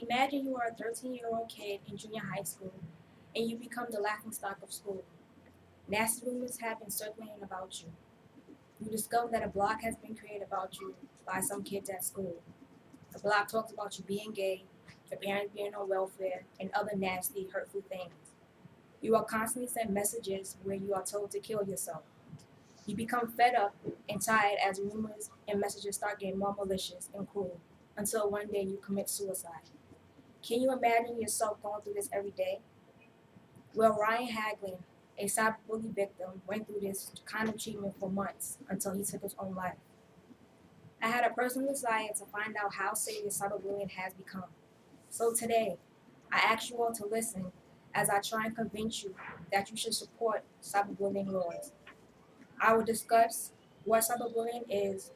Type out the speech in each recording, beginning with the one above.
Imagine you are a 13-year-old kid in junior high school and you become the laughingstock of school. Nasty rumors have been circulating about you. You discover that a blog has been created about you by some kids at school. The blog talks about you being gay, your parents being on welfare, and other nasty, hurtful things. You are constantly sent messages where you are told to kill yourself. You become fed up and tired as rumors and messages start getting more malicious and cruel until one day you commit suicide. Can you imagine yourself going through this every day? Well, Ryan Haglin, a cyberbully victim, went through this kind of treatment for months until he took his own life. I had a personal desire to find out how serious cyberbullying has become. So today, I ask you all to listen as I try and convince you that you should support cyberbullying laws. I will discuss what cyberbullying is,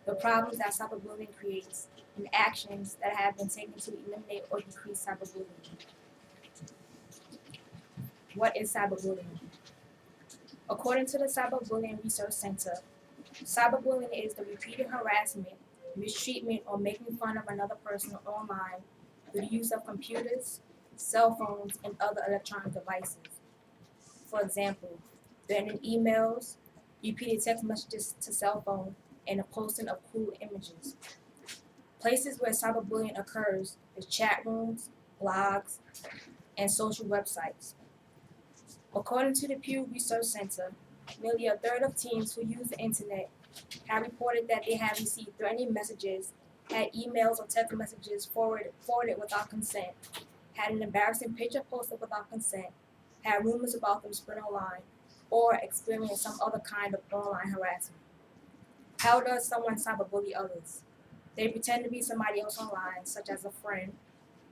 the problems that cyberbullying creates, and actions that have been taken to eliminate or decrease cyberbullying. What is cyberbullying? According to the Cyberbullying Research Center, cyberbullying is the repeated harassment, mistreatment, or making fun of another person online through the use of computers, cell phones, and other electronic devices. For example, threatening emails, repeated text messages to cell phone, and the posting of cruel images. Places where cyberbullying occurs is chat rooms, blogs, and social websites. According to the Pew Research Center, nearly a third of teens who use the internet have reported that they have received threatening messages, had emails or text messages forwarded without consent, had an embarrassing picture posted without consent, had rumors about them spread online, or experienced some other kind of online harassment. How does someone cyberbully others? They pretend to be somebody else online, such as a friend.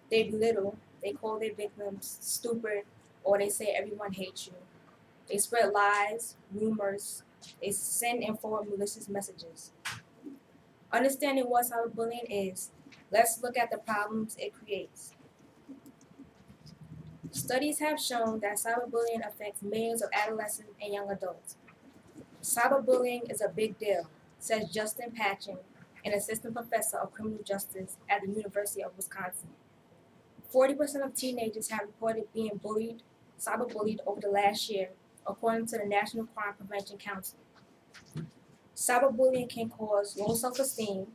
They belittle, they call their victims stupid, or they say everyone hates you. They spread lies, rumors, they send and forward malicious messages. Understanding what cyberbullying is, let's look at the problems it creates. Studies have shown that cyberbullying affects millions of adolescents and young adults. Cyberbullying is a big deal, says Justin Patchen, an assistant professor of criminal justice at the University of Wisconsin. 40% of teenagers have reported being cyberbullied over the last year, according to the National Crime Prevention Council. Cyberbullying can cause low self-esteem.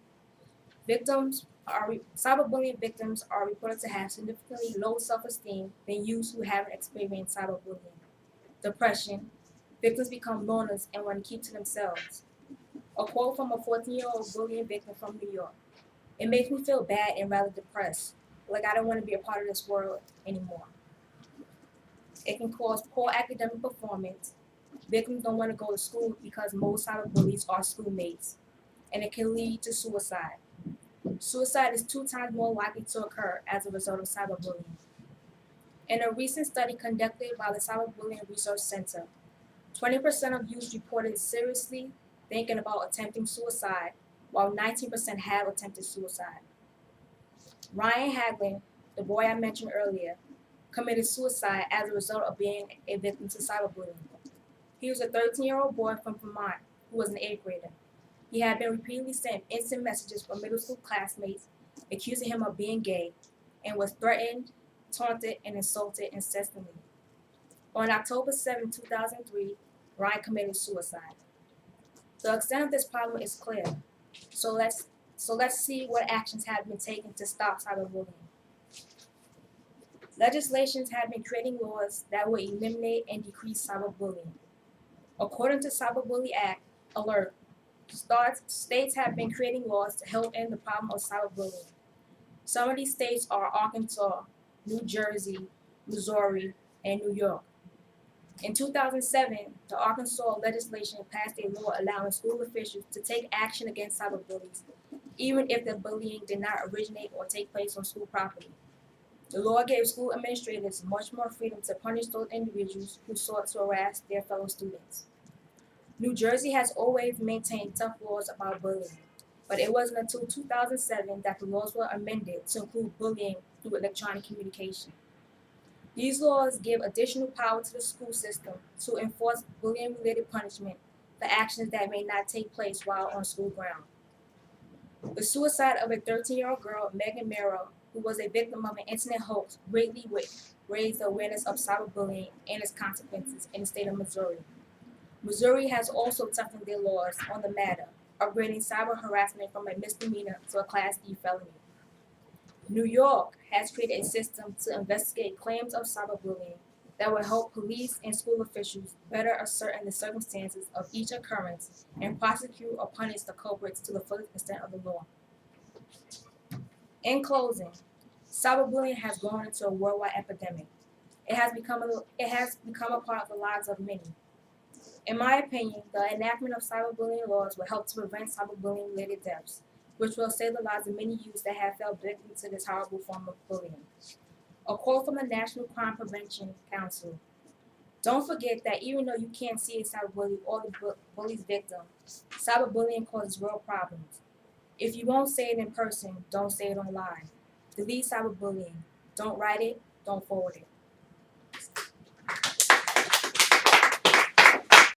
Cyberbullying victims are reported to have significantly low self-esteem than youths who haven't experienced cyberbullying. Depression. Victims become loners and want to keep to themselves. A quote from a 14-year-old bullying victim from New York. It makes me feel bad and rather depressed, like I don't want to be a part of this world anymore. It can cause poor academic performance. Victims don't want to go to school because most cyberbullies are schoolmates, and it can lead to suicide. Suicide is 2 times more likely to occur as a result of cyberbullying. In a recent study conducted by the Cyberbullying Research Center, 20% of youth reported seriously thinking about attempting suicide, while 19% have attempted suicide. Ryan Haglin, the boy I mentioned earlier, committed suicide as a result of being a victim to cyberbullying. He was a 13-year-old boy from Vermont who was an 8th grader. He had been repeatedly sent instant messages from middle school classmates accusing him of being gay and was threatened, taunted, and insulted incessantly. On October 7, 2003, Ryan committed suicide. The extent of this problem is clear, so let's see what actions have been taken to stop cyberbullying. Legislations have been creating laws that will eliminate and decrease cyberbullying. According to Cyberbully Act Alert, states have been creating laws to help end the problem of cyberbullying. Some of these states are Arkansas, New Jersey, Missouri, and New York. In 2007, the Arkansas legislation passed a law allowing school officials to take action against cyberbullies, even if the bullying did not originate or take place on school property. The law gave school administrators much more freedom to punish those individuals who sought to harass their fellow students. New Jersey has always maintained tough laws about bullying, but it wasn't until 2007 that the laws were amended to include bullying through electronic communication. These laws give additional power to the school system to enforce bullying-related punishment for actions that may not take place while on school ground. The suicide of a 13-year-old girl, Megan Merrill, who was a victim of an internet hoax, greatly raised the awareness of cyberbullying and its consequences in the state of Missouri. Missouri has also toughened their laws on the matter, upgrading cyber harassment from a misdemeanor to a Class D felony. New York has created a system to investigate claims of cyberbullying that will help police and school officials better ascertain the circumstances of each occurrence and prosecute or punish the culprits to the fullest extent of the law. In closing, cyberbullying has grown into a worldwide epidemic. It has become a part of the lives of many. In my opinion, the enactment of cyberbullying laws will help to prevent cyberbullying-related deaths, which will save the lives of many youths that have fell victim to this horrible form of bullying. A quote from the National Crime Prevention Council: "Don't forget that even though you can't see a cyberbully or the bully's victim, cyberbullying causes real problems. If you won't say it in person, don't say it online. Delete cyberbullying. Don't write it, don't forward it."